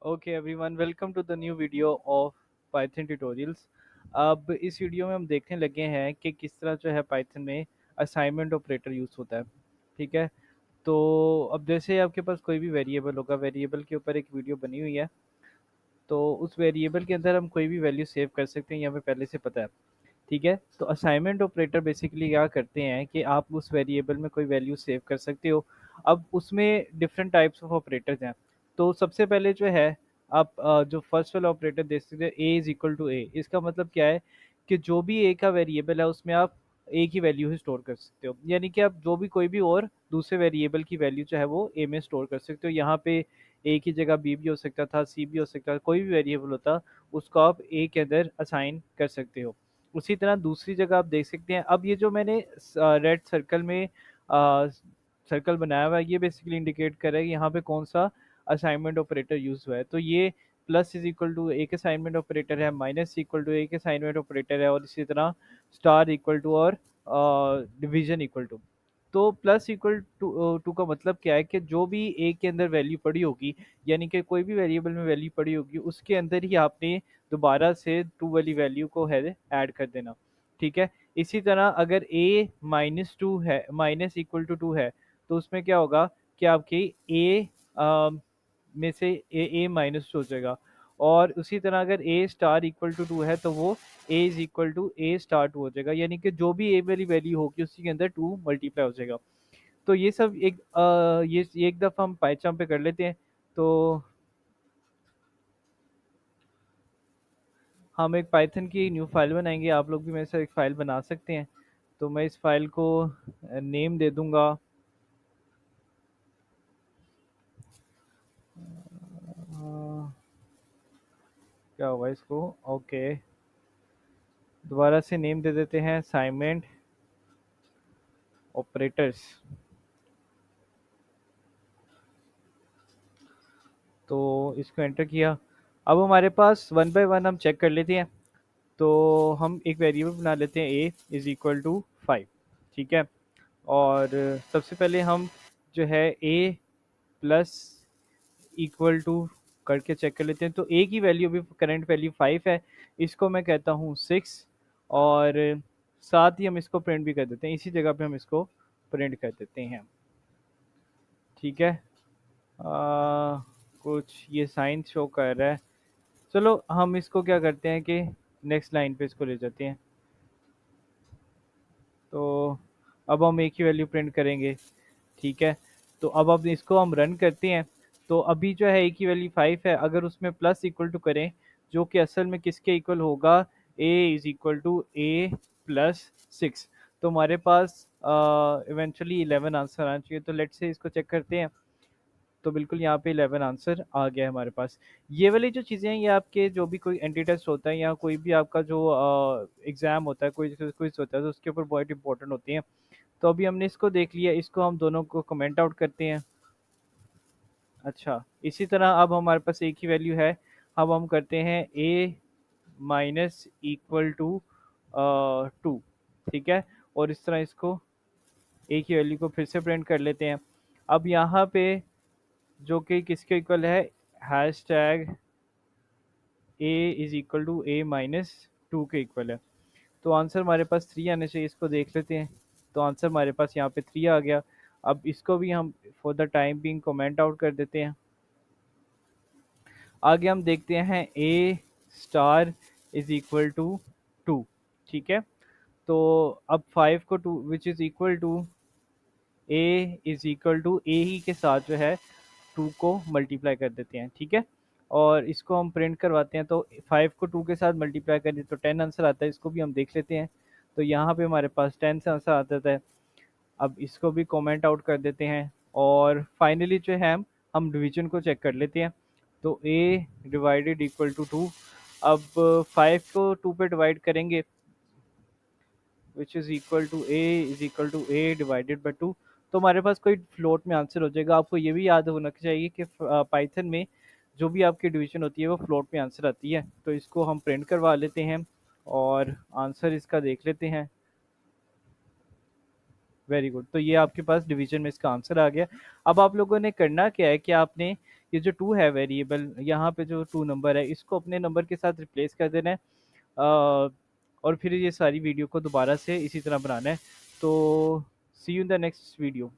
Okay everyone, welcome to the new video of Python tutorials. अब इस video में हम देखने लगे हैं कि किस तरह जो है पाइथन में असाइनमेंट ऑपरेटर यूज़ होता है। ठीक है। तो अब जैसे आपके पास कोई भी वेरिएबल होगा, वेरिएबल के ऊपर एक वीडियो बनी हुई है। तो उस वेरिएबल के अंदर हम कोई भी वैल्यू सेव कर सकते हैं, ये हमें पहले से पता है। ठीक है। तो असाइनमेंट ऑपरेटर बेसिकली क्या करते हैं कि आप उस वेरिएबल में कोई वैल्यू सेव कर सकते हो। अब उसमें डिफरेंट टाइप्स ऑफ ऑपरेटर्स हैं। तो सबसे पहले जो है, आप जो फर्स्ट वाला ऑपरेटर देख सकते हो, ए इज इक्वल टू ए। इसका मतलब क्या है कि जो भी ए का वेरिएबल है उसमें आप ए की वैल्यू ही स्टोर कर सकते हो, यानी कि आप जो भी कोई भी और दूसरे वेरिएबल की वैल्यू जो है वो ए में स्टोर कर सकते हो। यहाँ पे ए की जगह बी भी हो सकता था, सी भी हो सकता था, कोई भी वेरिएबल होता उसको आप ए के अंदर असाइन कर सकते हो। उसी तरह दूसरी जगह आप देख सकते हैं, अब ये जो मैंने रेड सर्कल में सर्कल बनाया हुआ है, ये बेसिकली इंडिकेट कर रहा है कि यहाँ पे कौन सा असाइनमेंट ऑपरेटर यूज हुआ है। तो ये प्लस इज इक्वल टू एक असाइनमेंट ऑपरेटर है, माइनस इक्वल टू एक असाइनमेंट ऑपरेटर है, और इसी तरह स्टार इक्वल टू और डिवीजन इक्वल टू। तो प्लस इक्वल टू टू का मतलब क्या है कि जो भी ए के अंदर वैल्यू पड़ी होगी, यानी कि कोई भी वेरिएबल में वैल्यू पड़ी होगी, उसके अंदर ही आपने दोबारा से टू वाली वैल्यू को है ऐड कर देना। ठीक है। इसी तरह अगर a माइनस टू है, माइनस इक्वल टू टू है, तो उसमें क्या होगा कि आपकी a में से ए माइनस टू हो जाएगा। और उसी तरह अगर a star equal to two है तो वो a is equal to a star two हो जाएगा, यानी कि जो भी a वाली वैल्यू होगी उसी के अंदर टू मल्टीप्लाई हो जाएगा। तो ये सब एक ये एक दफ़ा हम पाइथन पे कर लेते हैं। तो हम एक पाइथन की न्यू फाइल बनाएंगे, आप लोग भी मेरे साथ एक फ़ाइल बना सकते हैं। तो मैं इस फाइल को नेम दे दूंगा। क्या होगा इसको? ओके, दोबारा से नेम दे देते हैं, असाइनमेंट ऑपरेटर्स। तो इसको एंटर किया। अब हमारे पास वन बाय वन हम चेक कर लेते हैं। तो हम एक वेरिएबल बना लेते हैं, ए इज़ इक्वल टू 5। ठीक है। और सबसे पहले हम जो है ए प्लस इक्वल टू करके चेक कर लेते हैं। तो ए की वैल्यू अभी करंट वैल्यू 5 है, इसको मैं कहता हूँ 6। और साथ ही हम इसको प्रिंट भी कर देते हैं, इसी जगह पे हम इसको प्रिंट कर देते हैं। ठीक है। कुछ ये साइन शो कर रहा है। चलो हम इसको क्या करते हैं कि नेक्स्ट लाइन पे इसको ले जाते हैं। तो अब हम एक ही वैल्यू प्रिंट करेंगे। ठीक है। तो अब इसको हम रन करते हैं। तो अभी जो है ए की वैल्यू 5 है, अगर उसमें प्लस इक्वल टू करें, जो कि असल में किसके इक्वल होगा, A is equal to A plus 6। तो हमारे पास इवेंचुअली 11 आंसर आना चाहिए। तो लेट्स से इसको चेक करते हैं। तो बिल्कुल यहाँ पे 11 आंसर आ गया है हमारे पास। ये वाली जो चीज़ें हैं, ये आपके जो भी कोई एंटी टेस्ट होता है या कोई भी आपका जो एग्ज़ाम होता है, कोई क्विज होता है, तो उसके ऊपर बहुत इंपॉर्टेंट होती हैं। तो अभी हमने इसको देख लिया, इसको हम दोनों को कमेंट आउट करते हैं। अच्छा, इसी तरह अब हमारे पास एक ही वैल्यू है। अब हम करते हैं a माइनस इक्वल टू 2। ठीक है। और इस तरह इसको a की वैल्यू को फिर से प्रिंट कर लेते हैं। अब यहाँ पे जो कि किसके इक्वल है, hashtag A is equal to A minus two के इक्वल है। तो आंसर हमारे पास 3 आने चाहिए, इसको देख लेते हैं। तो आंसर हमारे पास यहाँ पे 3 आ गया। अब इसको भी हम for the time being comment out कर देते हैं। आगे हम देखते हैं A star is equal to 2। ठीक है। तो अब 5 को 2 which is equal to A is equal to A ही के साथ जो है 2 को मल्टीप्लाई कर देते हैं। ठीक है। और इसको हम प्रिंट करवाते हैं। तो 5 को 2 के साथ मल्टीप्लाई करें तो 10 आंसर आता है, इसको भी हम देख लेते हैं। तो यहाँ पे हमारे पास 10 से आंसर आता है। अब इसको भी कमेंट आउट कर देते हैं। और फाइनली जो है हम डिवीजन को चेक कर लेते हैं। तो ए डिवाइडेड इक्वल टू 2। अब 5 को 2 पे डिवाइड करेंगे, which is equal to A is equal to A divided by 2। तो हमारे पास कोई फ्लोट में आंसर हो जाएगा। आपको ये भी याद होना चाहिए कि पाइथन में जो भी आपकी डिवीजन होती है वो फ्लोट में आंसर आती है। तो इसको हम प्रिंट करवा लेते हैं और आंसर इसका देख लेते हैं। Very good. तो ये आपके पास डिवीजन में इसका आंसर आ गया। अब आप लोगों ने करना क्या है कि आपने ये जो टू है वेरिएबल, यहाँ पे जो टू नंबर है इसको अपने नंबर के साथ रिप्लेस कर देना है। और फिर ये सारी वीडियो को दोबारा से इसी तरह बनाना है। तो see you in the next video.